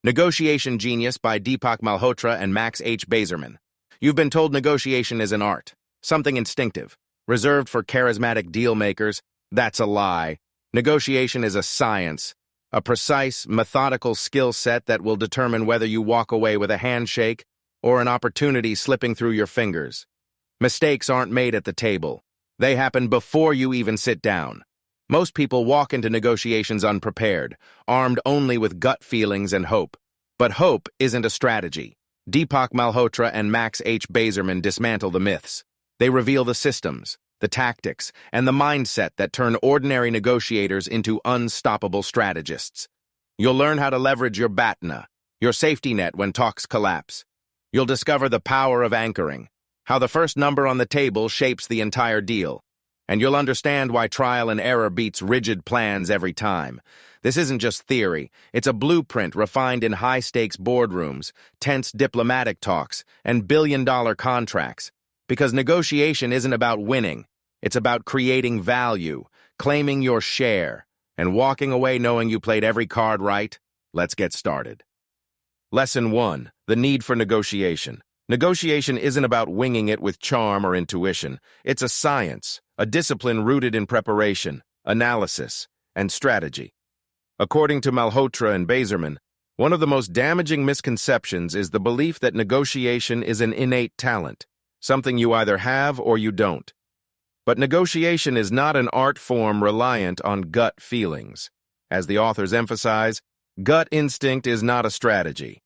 Negotiation Genius by Deepak Malhotra and Max H. Bazerman. You've been told negotiation is an art, something instinctive, reserved for charismatic deal-makers. That's a lie. Negotiation is a science, a precise, methodical skill set that will determine whether you walk away with a handshake or an opportunity slipping through your fingers. Mistakes aren't made at the table. They happen before you even sit down. Most people walk into negotiations unprepared, armed only with gut feelings and hope. But hope isn't a strategy. Deepak Malhotra and Max H. Bazerman dismantle the myths. They reveal the systems, the tactics, and the mindset that turn ordinary negotiators into unstoppable strategists. You'll learn how to leverage your BATNA, your safety net when talks collapse. You'll discover the power of anchoring, how the first number on the table shapes the entire deal. And you'll understand why trial and error beats rigid plans every time. This isn't just theory. It's a blueprint refined in high-stakes boardrooms, tense diplomatic talks, and billion-dollar contracts. Because negotiation isn't about winning. It's about creating value, claiming your share, and walking away knowing you played every card right. Let's get started. Lesson 1. The need for negotiation. Negotiation isn't about winging it with charm or intuition. It's a science, a discipline rooted in preparation, analysis, and strategy. According to Malhotra and Bazerman, one of the most damaging misconceptions is the belief that negotiation is an innate talent, something you either have or you don't. But negotiation is not an art form reliant on gut feelings. As the authors emphasize, gut instinct is not a strategy.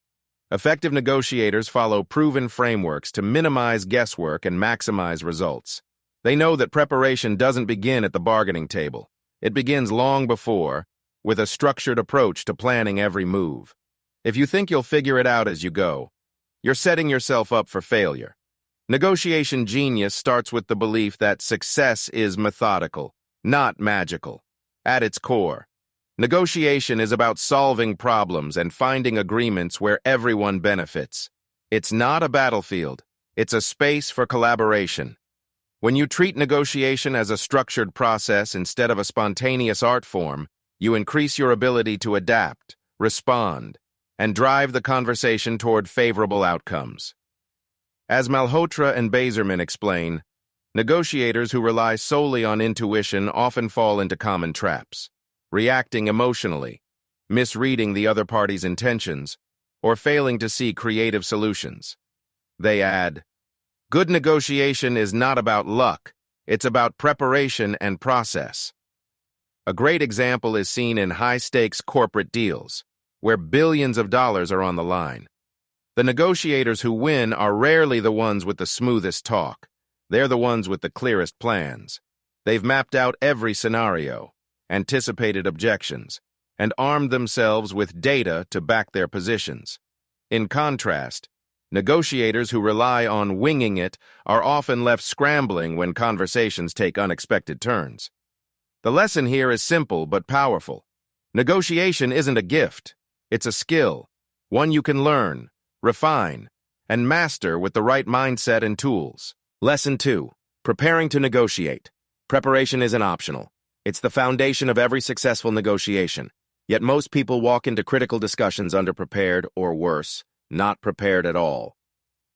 Effective negotiators follow proven frameworks to minimize guesswork and maximize results. They know that preparation doesn't begin at the bargaining table. It begins long before, with a structured approach to planning every move. If you think you'll figure it out as you go, you're setting yourself up for failure. Negotiation genius starts with the belief that success is methodical, not magical. At its core, negotiation is about solving problems and finding agreements where everyone benefits. It's not a battlefield. It's a space for collaboration. When you treat negotiation as a structured process instead of a spontaneous art form, you increase your ability to adapt, respond, and drive the conversation toward favorable outcomes. As Malhotra and Bazerman explain, negotiators who rely solely on intuition often fall into common traps, reacting emotionally, misreading the other party's intentions, or failing to see creative solutions. They add, "Good negotiation is not about luck, it's about preparation and process." A great example is seen in high-stakes corporate deals, where billions of dollars are on the line. The negotiators who win are rarely the ones with the smoothest talk. They're the ones with the clearest plans. They've mapped out every scenario, anticipated objections, and armed themselves with data to back their positions. In contrast, negotiators who rely on winging it are often left scrambling when conversations take unexpected turns. The lesson here is simple but powerful. Negotiation isn't a gift. It's a skill, one you can learn, refine, and master with the right mindset and tools. Lesson 2. Preparing to negotiate. Preparation isn't optional. It's the foundation of every successful negotiation. Yet most people walk into critical discussions underprepared or worse, not prepared at all.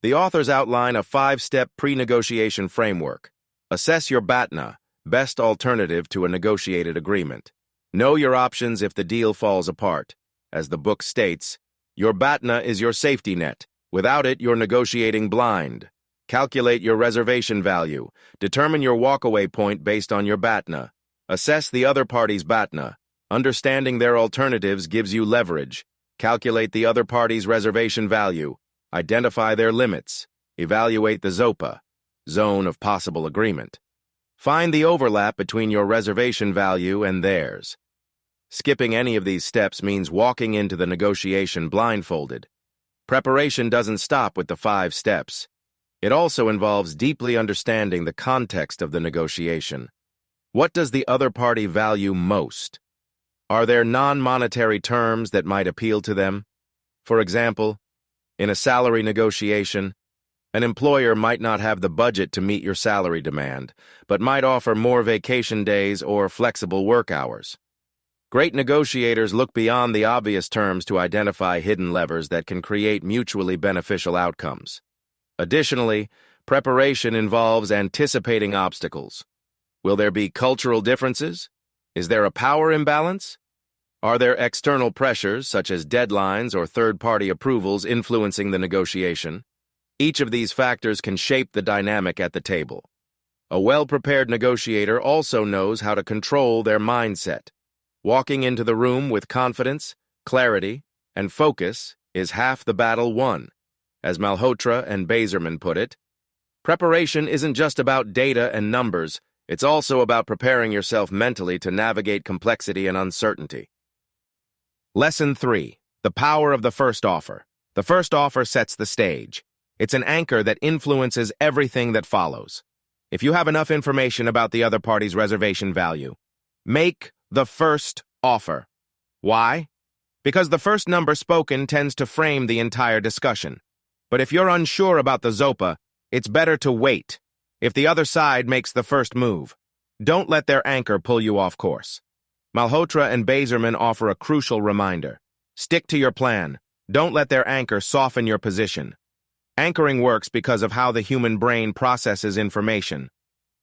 The authors outline a 5-step pre-negotiation framework. Assess your BATNA, best alternative to a negotiated agreement. Know your options if the deal falls apart. As the book states, your BATNA is your safety net. Without it, you're negotiating blind. Calculate your reservation value. Determine your walkaway point based on your BATNA. Assess the other party's BATNA. Understanding their alternatives gives you leverage. Calculate the other party's reservation value. Identify their limits. Evaluate the ZOPA, zone of possible agreement. Find the overlap between your reservation value and theirs. Skipping any of these steps means walking into the negotiation blindfolded. Preparation doesn't stop with the 5 steps. It also involves deeply understanding the context of the negotiation. What does the other party value most? Are there non-monetary terms that might appeal to them? For example, in a salary negotiation, an employer might not have the budget to meet your salary demand, but might offer more vacation days or flexible work hours. Great negotiators look beyond the obvious terms to identify hidden levers that can create mutually beneficial outcomes. Additionally, preparation involves anticipating obstacles. Will there be cultural differences? Is there a power imbalance? Are there external pressures, such as deadlines or third-party approvals, influencing the negotiation? Each of these factors can shape the dynamic at the table. A well-prepared negotiator also knows how to control their mindset. Walking into the room with confidence, clarity, and focus is half the battle won. As Malhotra and Bazerman put it, preparation isn't just about data and numbers, it's also about preparing yourself mentally to navigate complexity and uncertainty. Lesson 3. The power of the first offer. The first offer sets the stage. It's an anchor that influences everything that follows. If you have enough information about the other party's reservation value, make the first offer. Why? Because the first number spoken tends to frame the entire discussion. But if you're unsure about the ZOPA, it's better to wait. If the other side makes the first move, don't let their anchor pull you off course. Malhotra and Bazerman offer a crucial reminder. Stick to your plan. Don't let their anchor soften your position. Anchoring works because of how the human brain processes information.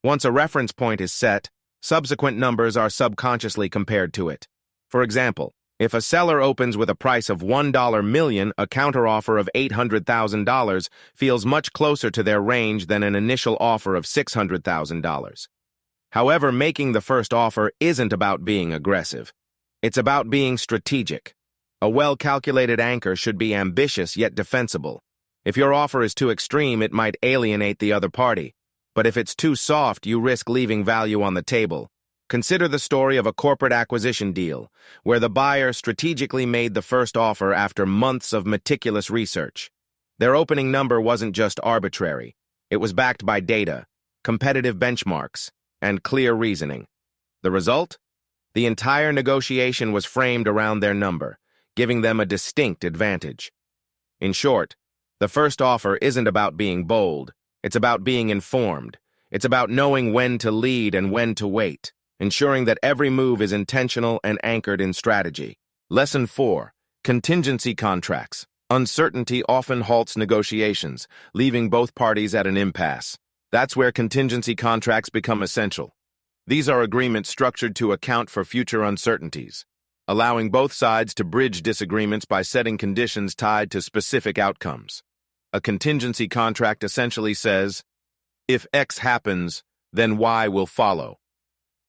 Once a reference point is set, subsequent numbers are subconsciously compared to it. For example, if a seller opens with a price of $1 million, a counteroffer of $800,000 feels much closer to their range than an initial offer of $600,000. However, making the first offer isn't about being aggressive. It's about being strategic. A well-calculated anchor should be ambitious yet defensible. If your offer is too extreme, it might alienate the other party. But if it's too soft, you risk leaving value on the table. Consider the story of a corporate acquisition deal, where the buyer strategically made the first offer after months of meticulous research. Their opening number wasn't just arbitrary. It was backed by data, competitive benchmarks, and clear reasoning. The result? The entire negotiation was framed around their number, giving them a distinct advantage. In short, the first offer isn't about being bold. It's about being informed. It's about knowing when to lead and when to wait, ensuring that every move is intentional and anchored in strategy. Lesson 4. Contingency contracts. Uncertainty often halts negotiations, leaving both parties at an impasse. That's where contingency contracts become essential. These are agreements structured to account for future uncertainties, allowing both sides to bridge disagreements by setting conditions tied to specific outcomes. A contingency contract essentially says, if X happens, then Y will follow.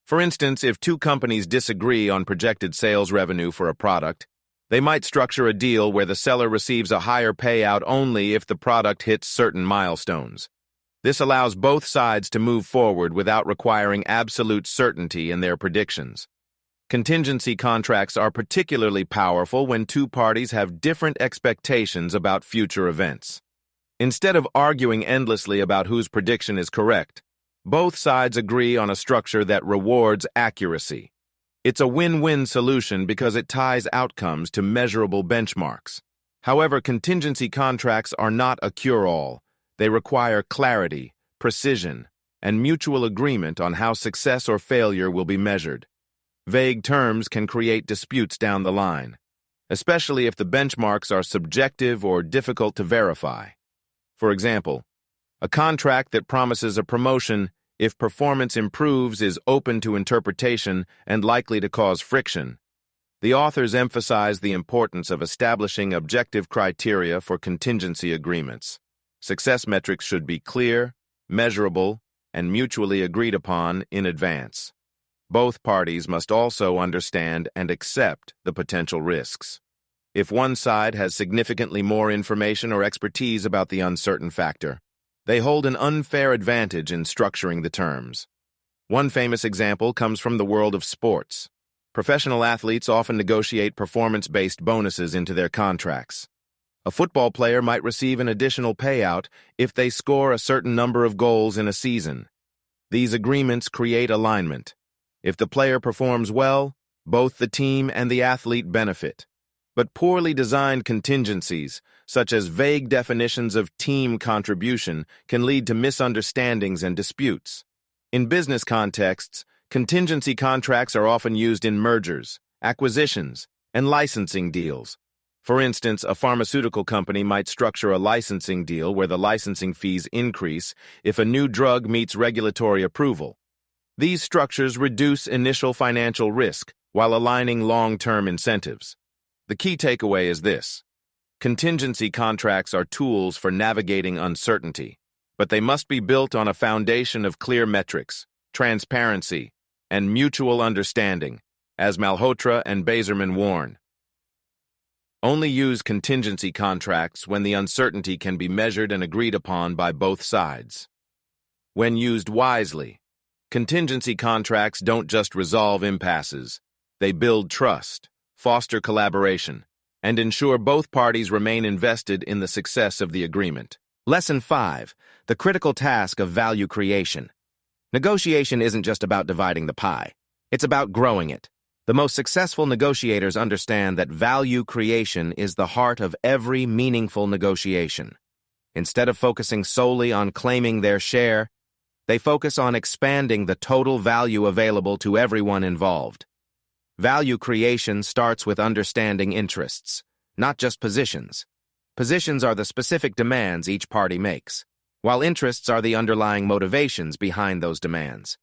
For instance, if two companies disagree on projected sales revenue for a product, they might structure a deal where the seller receives a higher payout only if the product hits certain milestones. This allows both sides to move forward without requiring absolute certainty in their predictions. Contingency contracts are particularly powerful when two parties have different expectations about future events. Instead of arguing endlessly about whose prediction is correct, both sides agree on a structure that rewards accuracy. It's a win-win solution because it ties outcomes to measurable benchmarks. However, contingency contracts are not a cure-all. They require clarity, precision, and mutual agreement on how success or failure will be measured. Vague terms can create disputes down the line, especially if the benchmarks are subjective or difficult to verify. For example, a contract that promises a promotion if performance improves is open to interpretation and likely to cause friction. The authors emphasize the importance of establishing objective criteria for contingency agreements. Success metrics should be clear, measurable, and mutually agreed upon in advance. Both parties must also understand and accept the potential risks. If one side has significantly more information or expertise about the uncertain factor, they hold an unfair advantage in structuring the terms. One famous example comes from the world of sports. Professional athletes often negotiate performance-based bonuses into their contracts. A football player might receive an additional payout if they score a certain number of goals in a season. These agreements create alignment. If the player performs well, both the team and the athlete benefit. But poorly designed contingencies, such as vague definitions of team contribution, can lead to misunderstandings and disputes. In business contexts, contingency contracts are often used in mergers, acquisitions, and licensing deals. For instance, a pharmaceutical company might structure a licensing deal where the licensing fees increase if a new drug meets regulatory approval. These structures reduce initial financial risk while aligning long-term incentives. The key takeaway is this: contingency contracts are tools for navigating uncertainty, but they must be built on a foundation of clear metrics, transparency, and mutual understanding, as Malhotra and Bazerman warn. Only use contingency contracts when the uncertainty can be measured and agreed upon by both sides. When used wisely, contingency contracts don't just resolve impasses. They build trust, foster collaboration, and ensure both parties remain invested in the success of the agreement. Lesson 5. The critical task of value creation. Negotiation isn't just about dividing the pie. It's about growing it. The most successful negotiators understand that value creation is the heart of every meaningful negotiation. Instead of focusing solely on claiming their share, they focus on expanding the total value available to everyone involved. Value creation starts with understanding interests, not just positions. Positions are the specific demands each party makes, while interests are the underlying motivations behind those demands.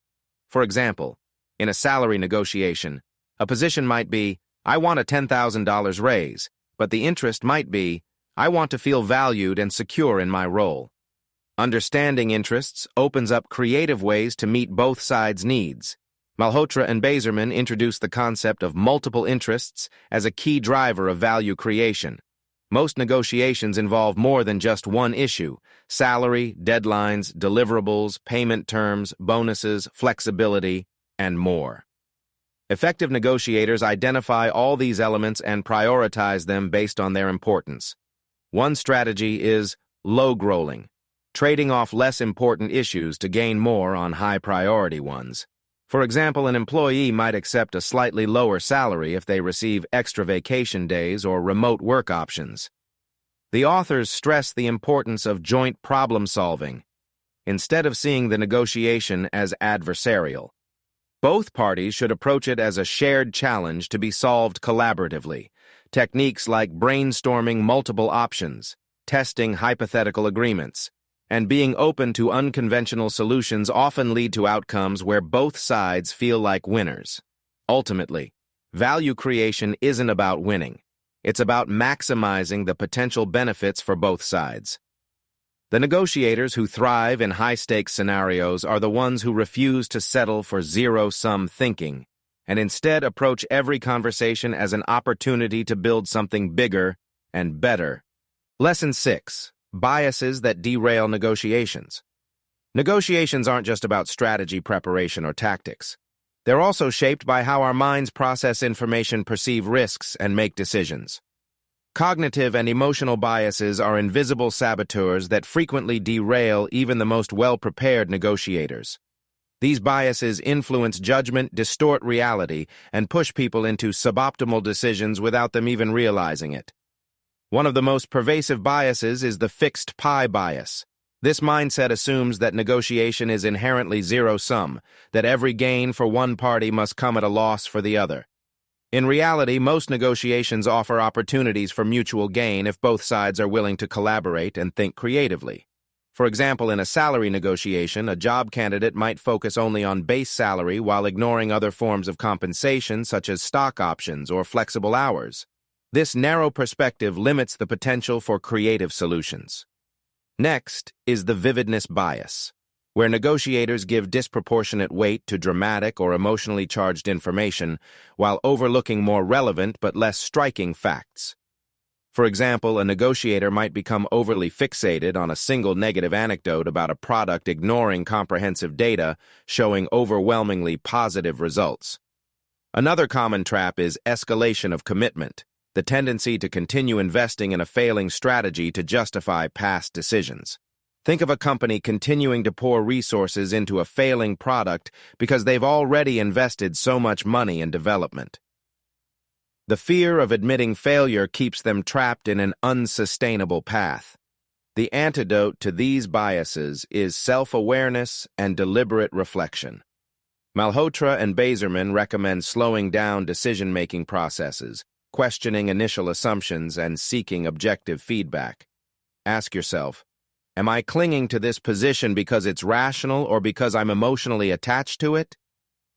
For example, in a salary negotiation, a position might be, I want a $10,000 raise, but the interest might be, I want to feel valued and secure in my role. Understanding interests opens up creative ways to meet both sides' needs. Malhotra and Bazerman introduced the concept of multiple interests as a key driver of value creation. Most negotiations involve more than just one issue: salary, deadlines, deliverables, payment terms, bonuses, flexibility, and more. Effective negotiators identify all these elements and prioritize them based on their importance. One strategy is log-rolling, trading off less important issues to gain more on high-priority ones. For example, an employee might accept a slightly lower salary if they receive extra vacation days or remote work options. The authors stress the importance of joint problem-solving, instead of seeing the negotiation as adversarial. Both parties should approach it as a shared challenge to be solved collaboratively. Techniques like brainstorming multiple options, testing hypothetical agreements, and being open to unconventional solutions often lead to outcomes where both sides feel like winners. Ultimately, value creation isn't about winning. It's about maximizing the potential benefits for both sides. The negotiators who thrive in high-stakes scenarios are the ones who refuse to settle for zero-sum thinking and instead approach every conversation as an opportunity to build something bigger and better. Lesson 6. Biases that derail negotiations. Negotiations aren't just about strategy, preparation, or tactics. They're also shaped by how our minds process information, perceive risks, and make decisions. Cognitive and emotional biases are invisible saboteurs that frequently derail even the most well-prepared negotiators. These biases influence judgment, distort reality, and push people into suboptimal decisions without them even realizing it. One of the most pervasive biases is the fixed pie bias. This mindset assumes that negotiation is inherently zero-sum, that every gain for one party must come at a loss for the other. In reality, most negotiations offer opportunities for mutual gain if both sides are willing to collaborate and think creatively. For example, in a salary negotiation, a job candidate might focus only on base salary while ignoring other forms of compensation such as stock options or flexible hours. This narrow perspective limits the potential for creative solutions. Next is the vividness bias, where negotiators give disproportionate weight to dramatic or emotionally charged information while overlooking more relevant but less striking facts. For example, a negotiator might become overly fixated on a single negative anecdote about a product, ignoring comprehensive data showing overwhelmingly positive results. Another common trap is escalation of commitment, the tendency to continue investing in a failing strategy to justify past decisions. Think of a company continuing to pour resources into a failing product because they've already invested so much money in development. The fear of admitting failure keeps them trapped in an unsustainable path. The antidote to these biases is self-awareness and deliberate reflection. Malhotra and Bazerman recommend slowing down decision-making processes, questioning initial assumptions, and seeking objective feedback. Ask yourself, am I clinging to this position because it's rational or because I'm emotionally attached to it?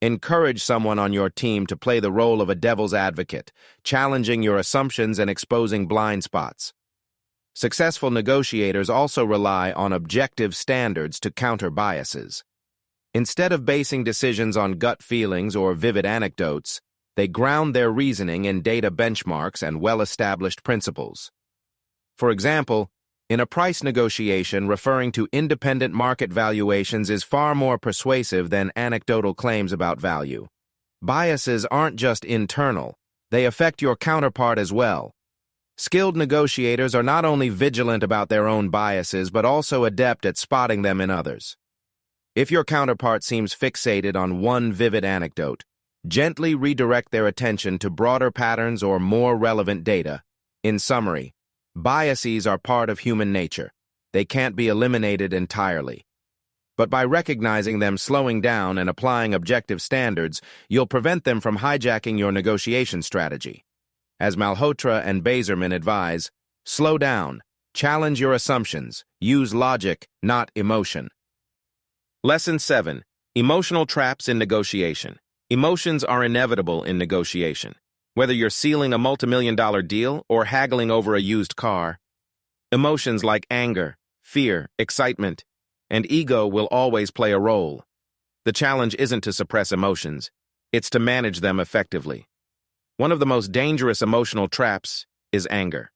Encourage someone on your team to play the role of a devil's advocate, challenging your assumptions and exposing blind spots. Successful negotiators also rely on objective standards to counter biases. Instead of basing decisions on gut feelings or vivid anecdotes, they ground their reasoning in data benchmarks and well-established principles. For example, in a price negotiation, referring to independent market valuations is far more persuasive than anecdotal claims about value. Biases aren't just internal, they affect your counterpart as well. Skilled negotiators are not only vigilant about their own biases, but also adept at spotting them in others. If your counterpart seems fixated on one vivid anecdote, gently redirect their attention to broader patterns or more relevant data. In summary, biases are part of human nature. They can't be eliminated entirely. But by recognizing them, slowing down, and applying objective standards, you'll prevent them from hijacking your negotiation strategy. As Malhotra and Bazerman advise, slow down, challenge your assumptions, use logic, not emotion. Lesson 7. Emotional traps in negotiation. Emotions are inevitable in negotiation. Whether you're sealing a multimillion-dollar deal or haggling over a used car, emotions like anger, fear, excitement, and ego will always play a role. The challenge isn't to suppress emotions, it's to manage them effectively. One of the most dangerous emotional traps is anger.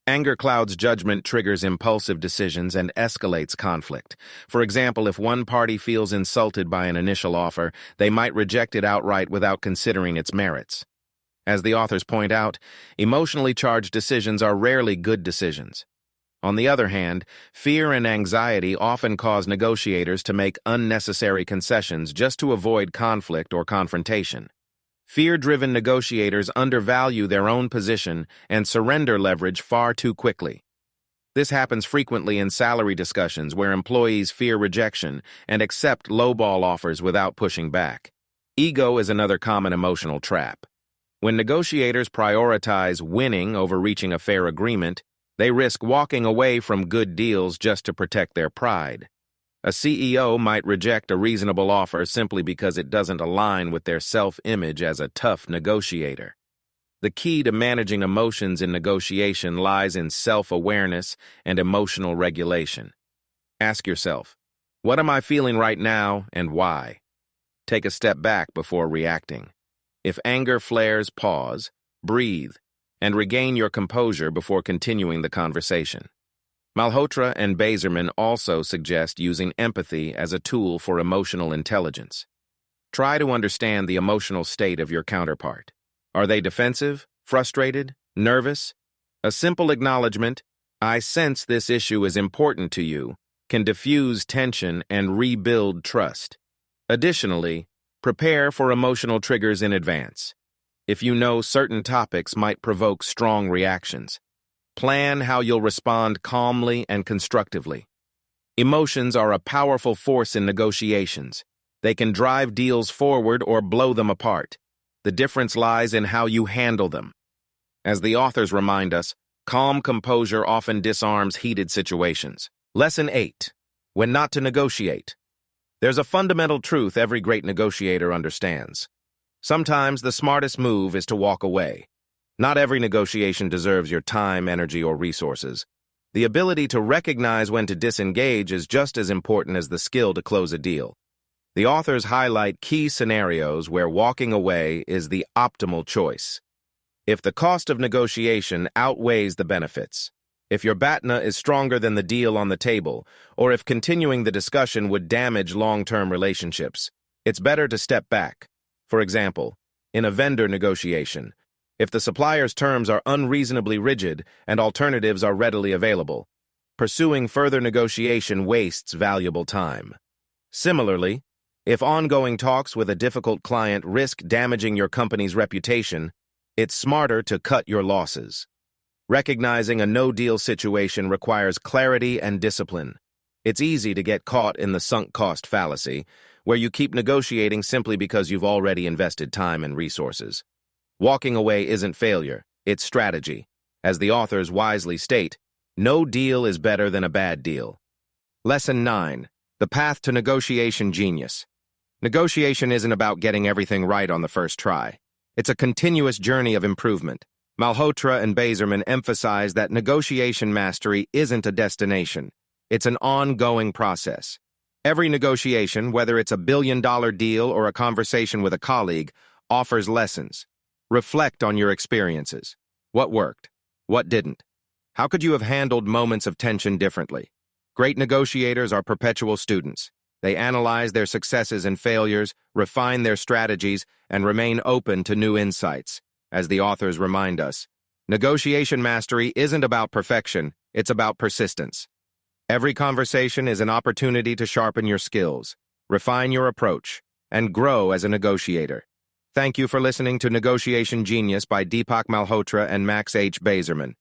Anger clouds judgment, triggers impulsive decisions, and escalates conflict. For example, if one party feels insulted by an initial offer, they might reject it outright without considering its merits. As the authors point out, emotionally charged decisions are rarely good decisions. On the other hand, fear and anxiety often cause negotiators to make unnecessary concessions just to avoid conflict or confrontation. Fear-driven negotiators undervalue their own position and surrender leverage far too quickly. This happens frequently in salary discussions where employees fear rejection and accept lowball offers without pushing back. Ego is another common emotional trap. When negotiators prioritize winning over reaching a fair agreement, they risk walking away from good deals just to protect their pride. A CEO might reject a reasonable offer simply because it doesn't align with their self-image as a tough negotiator. The key to managing emotions in negotiation lies in self-awareness and emotional regulation. Ask yourself, what am I feeling right now and why? Take a step back before reacting. If anger flares, pause, breathe, and regain your composure before continuing the conversation. Malhotra and Bazerman also suggest using empathy as a tool for emotional intelligence. Try to understand the emotional state of your counterpart. Are they defensive, frustrated, nervous? A simple acknowledgement, "I sense this issue is important to you," can diffuse tension and rebuild trust. Additionally, prepare for emotional triggers in advance. If you know certain topics might provoke strong reactions, plan how you'll respond calmly and constructively. Emotions are a powerful force in negotiations. They can drive deals forward or blow them apart. The difference lies in how you handle them. As the authors remind us, calm composure often disarms heated situations. Lesson 8. When not to negotiate. There's a fundamental truth every great negotiator understands. Sometimes the smartest move is to walk away. Not every negotiation deserves your time, energy, or resources. The ability to recognize when to disengage is just as important as the skill to close a deal. The authors highlight key scenarios where walking away is the optimal choice. If the cost of negotiation outweighs the benefits, if your BATNA is stronger than the deal on the table, or if continuing the discussion would damage long-term relationships, it's better to step back. For example, in a vendor negotiation, if the supplier's terms are unreasonably rigid and alternatives are readily available, pursuing further negotiation wastes valuable time. Similarly, if ongoing talks with a difficult client risk damaging your company's reputation, it's smarter to cut your losses. Recognizing a no-deal situation requires clarity and discipline. It's easy to get caught in the sunk cost fallacy, where you keep negotiating simply because you've already invested time and resources. Walking away isn't failure, it's strategy. As the authors wisely state, no deal is better than a bad deal. Lesson 9. The Path to Negotiation Genius. Negotiation isn't about getting everything right on the first try. It's a continuous journey of improvement. Malhotra and Bazerman emphasize that negotiation mastery isn't a destination. It's an ongoing process. Every negotiation, whether it's a billion-dollar deal or a conversation with a colleague, offers lessons. Reflect on your experiences. What worked? What didn't? How could you have handled moments of tension differently? Great negotiators are perpetual students. They analyze their successes and failures, refine their strategies, and remain open to new insights. As the authors remind us, negotiation mastery isn't about perfection, it's about persistence. Every conversation is an opportunity to sharpen your skills, refine your approach, and grow as a negotiator. Thank you for listening to Negotiation Genius by Deepak Malhotra and Max H. Bazerman.